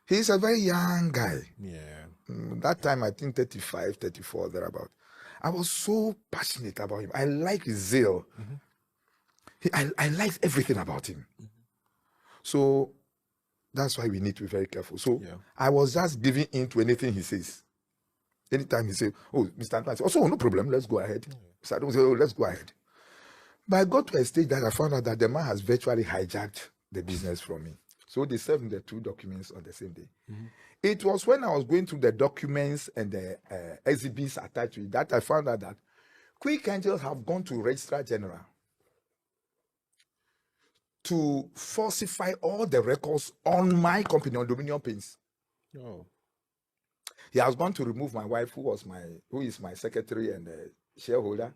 He's a very young guy. Yeah. That time, I think 35, 34, thereabout. I was so passionate about him. I like his zeal. I liked everything about him. So that's why we need to be very careful. So I was just giving in to anything he says. Anytime he says, oh, Mr. Antoine, oh, no problem, let's go ahead. So I don't say, oh, let's go ahead. But I got to a stage that I found out that the man has virtually hijacked the business from me. So they served me the 2 documents on the same day. It was when I was going through the documents and the exhibits attached to it that I found out that Quick Angels have gone to Registrar General to falsify all the records on my company, on Dominion Paints. Oh. He has gone to remove my wife, who is my secretary and shareholder.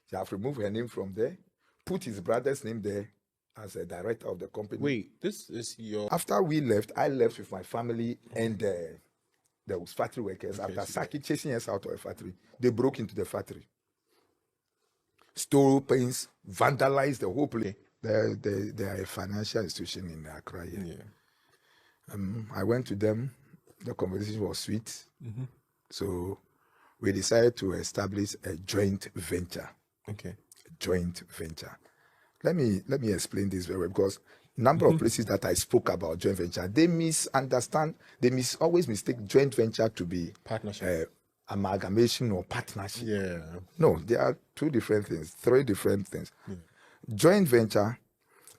He have removed her name from there, put his brother's name there as a director of the company. Wait, this is your... After we left, I left with my family and those factory workers. After Saki chasing us out of the factory, they broke into the factory. Stole paints, vandalized the whole place. They are a financial institution in Accra here. Yeah. I went to them. The conversation was sweet. So we decided to establish a joint venture. Okay. A joint venture. Let me explain this very well, because number of places that I spoke about joint venture, they misunderstand. They always mistake joint venture to be partnership, amalgamation or partnership. Yeah. No, there are 2 different things, 3 different things. Joint venture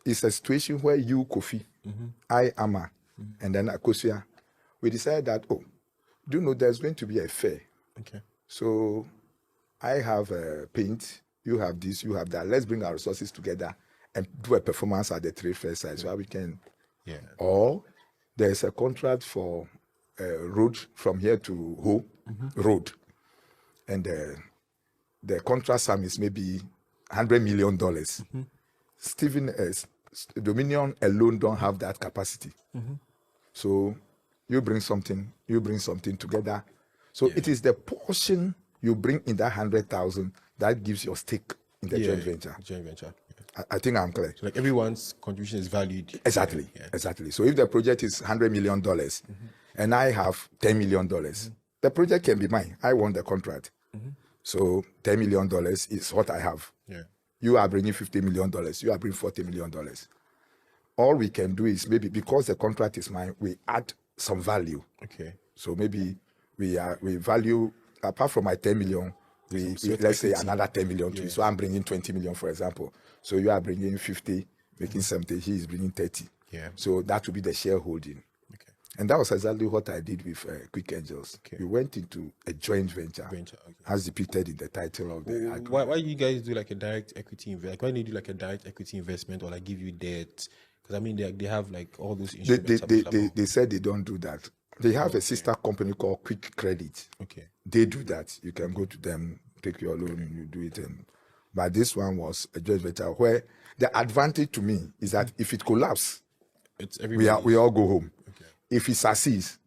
is a situation where you, Kofi, I, Ama, and then Akosia, we decided that, oh, do you know there's going to be a fair? Okay. So I have paint, you have this, you have that. Let's bring our resources together and do a performance at the trade fair side so we can. Yeah. Or there's a contract for road from here to Ho road, and the contract sum is maybe $100 million. Dominion alone don't have that capacity. So you bring something together. So it is the portion you bring in that 100,000 that gives your stake in the joint venture. Joint venture. I think I'm clear. So like everyone's contribution is valued. Exactly. Exactly. So if the project is $100 million and I have $10 million, the project can be mine. I won the contract. So $10 million is what I have. Yeah. You are bringing $50 million. You are bringing $40 million. All we can do is maybe because the contract is mine, we add some value. Okay. So maybe we value, apart from my 10 million, let's say another 10 million to it. So I'm bringing 20 million, for example. So you are bringing 50, making 70. He is bringing 30. Yeah. So that would be the shareholding. Okay. And that was exactly what I did with Quick Angels. Okay. We went into a joint venture, as depicted in the title of the agreement. Why you guys do like a direct equity investment? Why do you do like a direct equity investment or like give you debt? Because I mean, they have like all those instruments. They said they don't do that. They have a sister company called Quick Credit. Okay. They do that. You can go to them, take your loan, and you do it. But this one was a joint venture where the advantage to me is that if it collapses, we all go home. Okay. If it succeeds,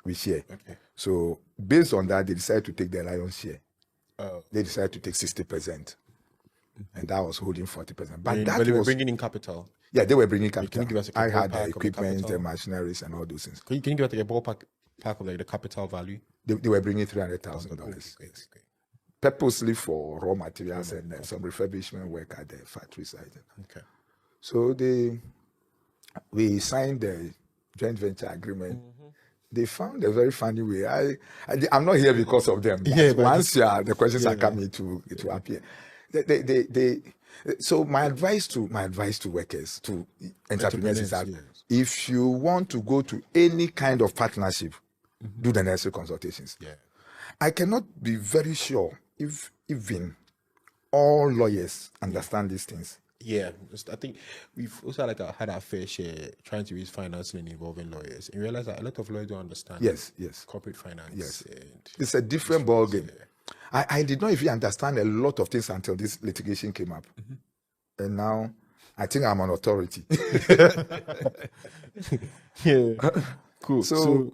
we share. Okay. So based on that, they decided to take the lion's share. They decided to take 60%. And that was holding 40%. But they were bringing in capital. Yeah, they were bringing capital. Can you give us I had the equipment, the machineries, and all those things. Can you give us like a ballpark of like the capital value? They were bringing $300,000. Okay. Purposely for raw materials and some refurbishment work at the factory side. Okay. So we signed the joint venture agreement. They found a very funny way. I'm not here because of them. But once the questions are coming to appear. So my advice to workers, to entrepreneurs is that if you want to go to any kind of partnership, do the necessary consultations. Yeah. I cannot be very sure if even all lawyers understand these things. Yeah, I think we've also had our fair share trying to raise financing involving lawyers, and realize that a lot of lawyers don't understand. Yes. Corporate finance. Yes, it's a different ball game. I did not even understand a lot of things until this litigation came up, and now I think I'm an authority. Yeah, cool. So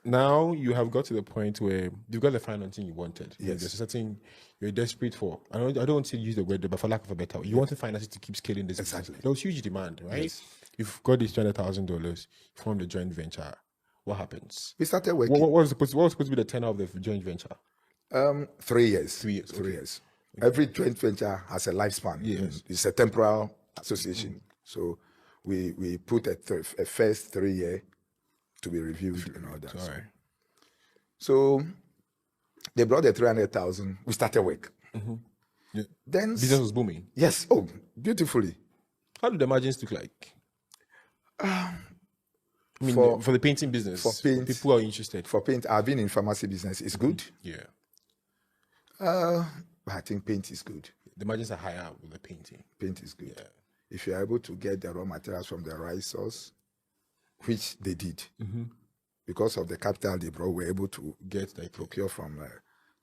now you have got to the point where you've got the financing you wanted. Yes. There's something you're desperate for. I don't want to use the word, but for lack of a better, you wanted finances to keep scaling this. Exactly. There was huge demand, right? Yes. You've got this $200,000, you formed a joint venture. what happens? We started working. What was supposed to be the tenure of the joint venture? 3 years. 3 years. 3 years. Okay. Every joint venture has a lifespan. Yes. It's a temporal association. So we put a first 3 year to be reviewed and all that. Sorry. So they brought the 300,000. We started work. Yeah. Then business was booming. Yes. Oh, beautifully. How did the margins look like? I mean, for the painting business, for paint, people are interested. For paint, I've been in pharmacy business. It's good. Yeah. I think paint is good. The margins are higher with the painting. Paint is good. Yeah. If you're able to get the raw materials from the right source, which they did, because of the capital they brought, we're able to procure from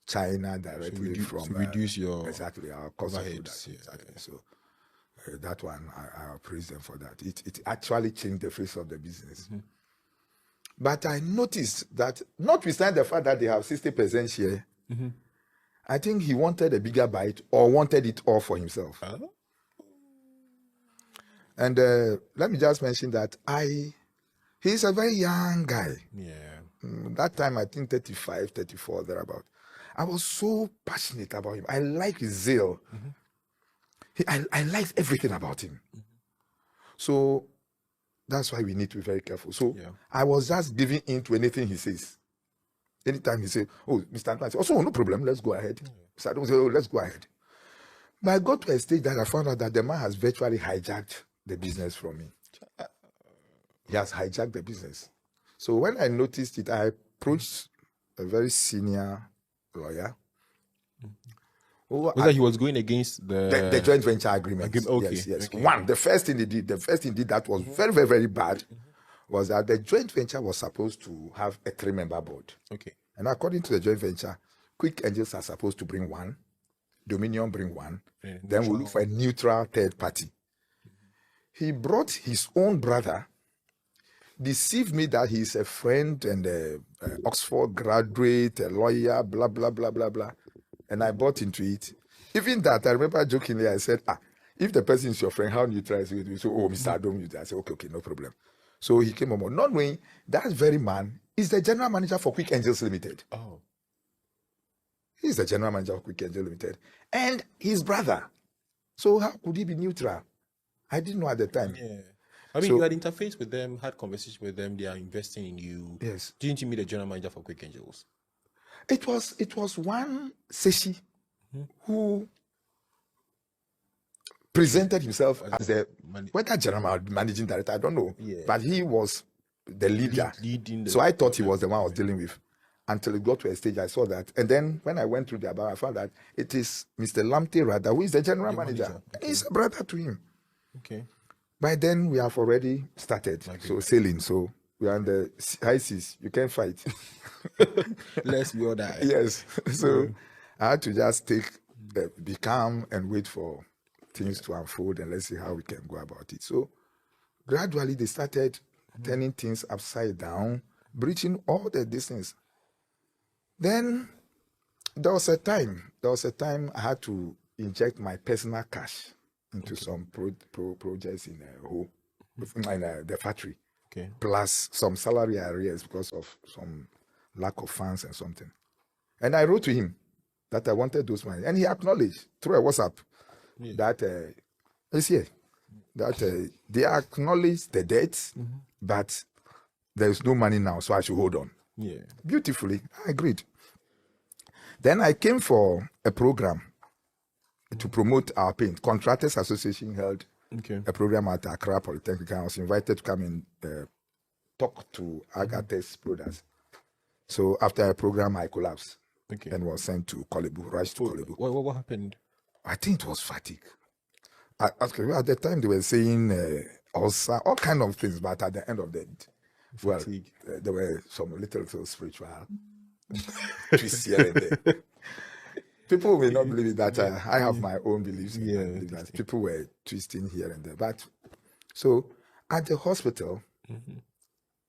China directly to reduce your our cost of production. Yeah. Exactly. So that one, I praise them for that. It actually changed the face of the business. But I noticed that, notwithstanding the fact that they have 60% share, I think he wanted a bigger bite or wanted it all for himself. And let me just mention that he's a very young guy. Yeah. That time, I think 35, 34, thereabout. I was so passionate about him. I like his zeal. I liked everything about him. So that's why we need to be very careful. So I was just giving in to anything he says. Anytime he says, oh, Mr. Antoine, I say, oh, so no problem, let's go ahead. Mr. Antoine say, oh, let's go ahead. But I got to a stage that I found out that the man has virtually hijacked the business from me. He has hijacked the business. So when I noticed it, I approached a very senior lawyer. Was that he was going against the joint venture agreement? Okay. Yes. Okay. One, the first thing he did that was very, very, very bad was that the joint venture was supposed to have a 3-member board. Okay. And according to the joint venture, Quick Angels are supposed to bring one, Dominion bring one, then we'll look for a neutral third party. He brought his own brother, deceived me that he's a friend and an Oxford graduate, a lawyer, blah, blah, blah, blah, blah. And I bought into it. Even that, I remember jokingly, I said, if the person is your friend, how neutral is it? So, oh, Mr. Adam, I said, okay, no problem. So he came on, not knowing that very man is the general manager for Quick Angels Limited. Oh. He's the general manager of Quick Angels Limited. And his brother. So how could he be neutral? I didn't know at the time. Yeah. I mean, you had interfaced with them, had conversations with them, they are investing in you. Yes. Didn't you meet the general manager for Quick Angels? It was one Seshi who presented himself as the whether general managing director, I don't know. Yeah. But he was the leader. Leading so I thought he was the one I was dealing with. Until it got to a stage, I saw that. And then when I went through the about, I found that it is Mr. Lamte Rada, who is the general manager. Okay. He's a brother to him. Okay. By then, we have already started. So sailing. So we are on the high seas. You can't fight. Let's be all that. Yes. So I had to just be calm and wait for things to unfold and let's see how we can go about it. So gradually they started turning things upside down, breaching all the distance. Then there was a time I had to inject my personal cash into some projects in the factory. Okay. Plus some salary arrears because of some lack of funds and something. And I wrote to him that I wanted those money. And he acknowledged through a WhatsApp that it's here. That they acknowledge the debt, but there is no money now, so I should hold on. Yeah. Beautifully, I agreed. Then I came for a program to promote our paint. Contractors Association held a program at Accra Polytechnic. I was invited to come and talk to Agate's products. So after a program, I collapsed and was sent to Ghcelebs, rushed to Ghcelebs. What happened? I think it was fatigue. At the time, they were saying ulcer, all kind of things, but at the end of the day, there were some little spiritual twists here and there. People may not believe that I have my own beliefs. That people were twisting here and there. But so at the hospital,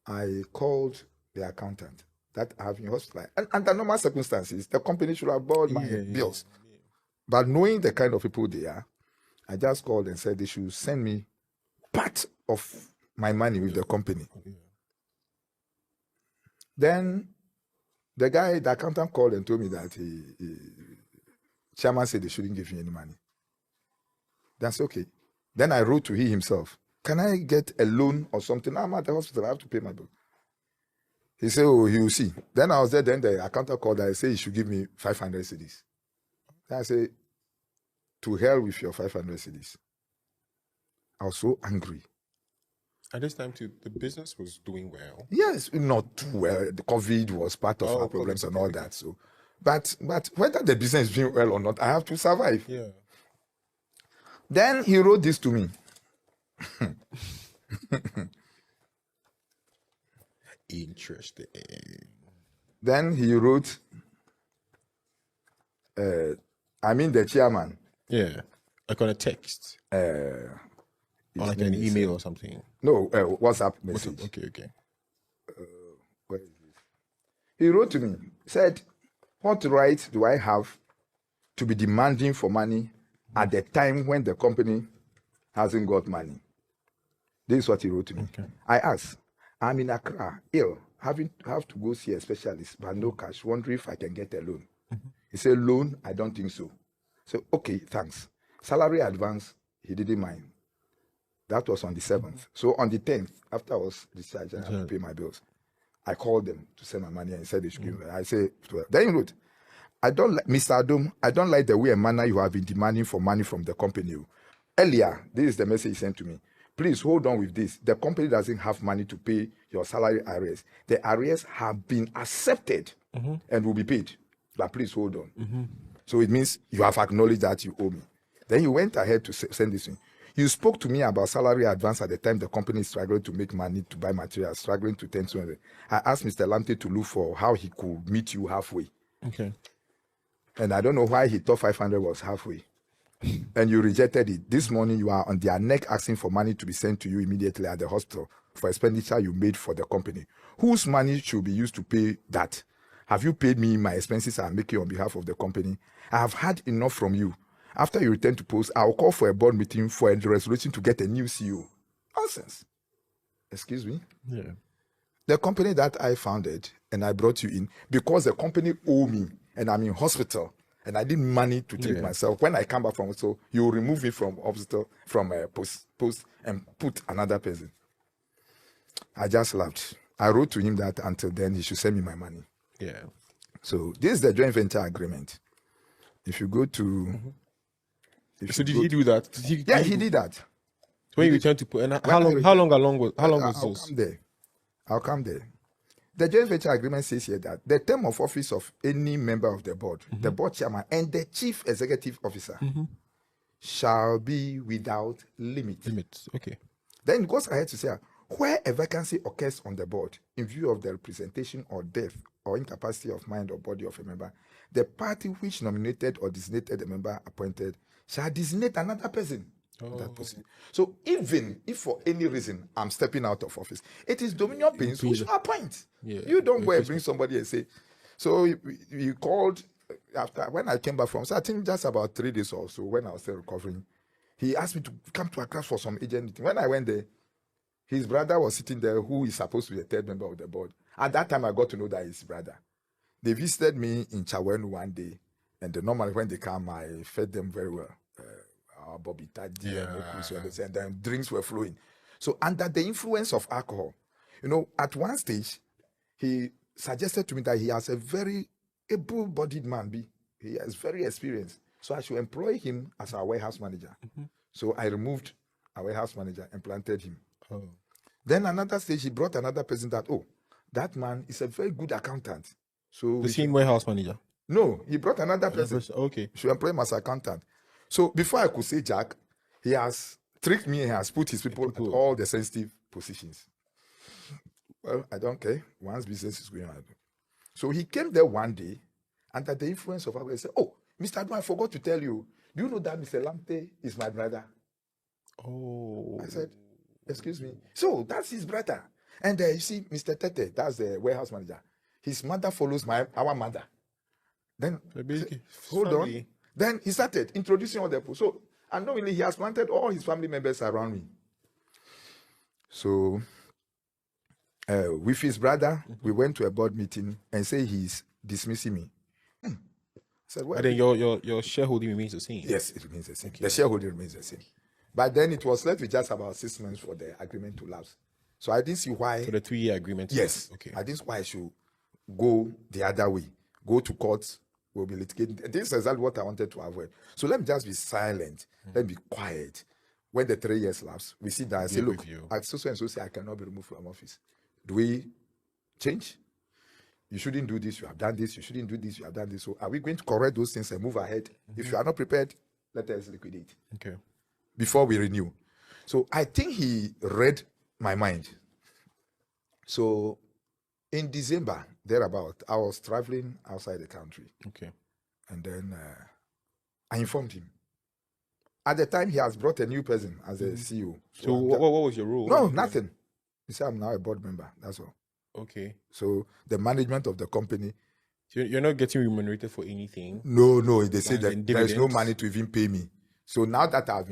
I called the accountant that I have in hospital. And under normal circumstances, the company should have bought my bills. But knowing the kind of people they are, I just called and said they should send me part of my money with the company. Then the accountant called and told me that chairman said they shouldn't give me any money. That's okay. Then I wrote to he himself, can I get a loan or something? I'm at the hospital, I have to pay my bill. He said, oh, he will see. Then I was there, then the accountant called, I said he should give me 500 cedis. Then I said, to hell with your 500 cedis. I was so angry. At this time, too, the business was doing well. Yes, not too well. The COVID was part of our problems and all that. So, but whether the business is doing well or not, I have to survive. Yeah. Then he wrote this to me. Interesting. Then he wrote, the chairman. Yeah. Like on a text. Or like an email or something. No, WhatsApp message. Okay. Where is this? He wrote to me, said, what right do I have to be demanding for money at the time when the company hasn't got money? This is what he wrote to me. Okay. I asked, I'm in Accra, ill, have to go see a specialist, but no cash, wondering if I can get a loan. He said, loan? I don't think so. So, okay, thanks. Salary advance, he didn't mind. That was on the 7th. So on the 10th, after I was discharged, I had to pay my bills. I called them to send my money and he said they should give me. I said, then he wrote, Mr. Adam, I don't like the way and manner you have been demanding for money from the company. Earlier, this is the message he sent to me. Please hold on with this. The company doesn't have money to pay your salary arrears. The arrears have been accepted and will be paid. But please hold on. So it means you have acknowledged that you owe me. Then you went ahead to send this in. You spoke to me about salary advance at the time the company is struggling to make money to buy materials, struggling to 10-20. I asked Mr. Lamte to look for how he could meet you halfway. Okay. And I don't know why he thought 500 was halfway. And you rejected it. This morning you are on their neck asking for money to be sent to you immediately at the hospital for expenditure you made for the company. Whose money should be used to pay that? Have you paid me my expenses I'm making on behalf of the company? I have had enough from you. After you return to post, I'll call for a board meeting for a resolution to get a new CEO. Nonsense. Excuse me? Yeah. The company that I founded and I brought you in, because the company owe me and I'm in hospital and I didn't money to treat myself. When I come back from hospital, you remove me from hospital, from a post and put another person. I just laughed. I wrote to him that until then he should send me my money. Yeah. So this is the joint venture agreement. If you go to... So did he do that? He did that. So when you return to put, and how long was this? I'll come there. The joint venture agreement says here that the term of office of any member of the board, the board chairman, and the chief executive officer shall be without limit. Okay. Then it goes ahead to say, where a vacancy occurs on the board, in view of the representation or death or incapacity of mind or body of a member, the party which nominated or designated the member appointed shall designate another person. That person. So even if for any reason I'm stepping out of office, it is Dominion Pains who should appoint. Yeah. You don't go and bring somebody and say. So you called after when I came back from. So I think just about 3 days or so when I was still recovering, he asked me to come to Accra for some agent meeting. When I went there, his brother was sitting there, who is supposed to be the third member of the board. At that time, I got to know that his brother. They visited me in Chawenu one day, and normally when they come, I fed them very well. Bobby Taddy and then drinks were flowing. So under the influence of alcohol, at one stage, he suggested to me that he has a very able-bodied man. He is very experienced. So I should employ him as our warehouse manager. So I removed our warehouse manager and planted him. Then another stage, he brought another person that man is a very good accountant. So the same warehouse manager? No, he brought another person. Okay. Should employ him as accountant. So before I could say Jack, he has tricked me and has put his people at all the sensitive positions. Well, I don't care. One's business is going on. So he came there one day, under the influence of alcohol, he said, "Oh, Mr. Adu, I forgot to tell you. Do you know that Mr. Lamte is my brother?" Oh. I said, "Excuse me." So that's his brother. And you see, Mr. Tete, that's the warehouse manager. His mother follows our mother. Then, hold on. Then he started introducing all the people. So, unknowingly, he has planted all his family members around me. So, with his brother, we went to a board meeting and say he's dismissing me. I said, well, But then your shareholding remains the same. yes, it remains the same. The shareholding remains the same. But then it was left with just about 6 months for the agreement to lapse. So I didn't see why. For the 3-year agreement. Yes. Okay. I didn't see why I should go the other way. Go to court. We'll be litigating. This is exactly what I wanted to avoid. So let me just be silent. Let me be quiet. When the 3 years lapse, we sit down and say, look, at so and so say I cannot be removed from office. Do we change? You shouldn't do this. You have done this. You shouldn't do this. You have done this. So are we going to correct those things and move ahead? If you are not prepared, let us liquidate. Okay. Before we renew. So I think he read my mind. So in December, thereabout, I was traveling outside the country. Okay. And then I informed him. At the time, he has brought a new person as a CEO. So what was your role? No, nothing. He said, I'm now a board member. That's all. Okay. So the management of the company. You're not getting remunerated for anything? No. They said that there is no dividends? money to even pay me. So now that I've been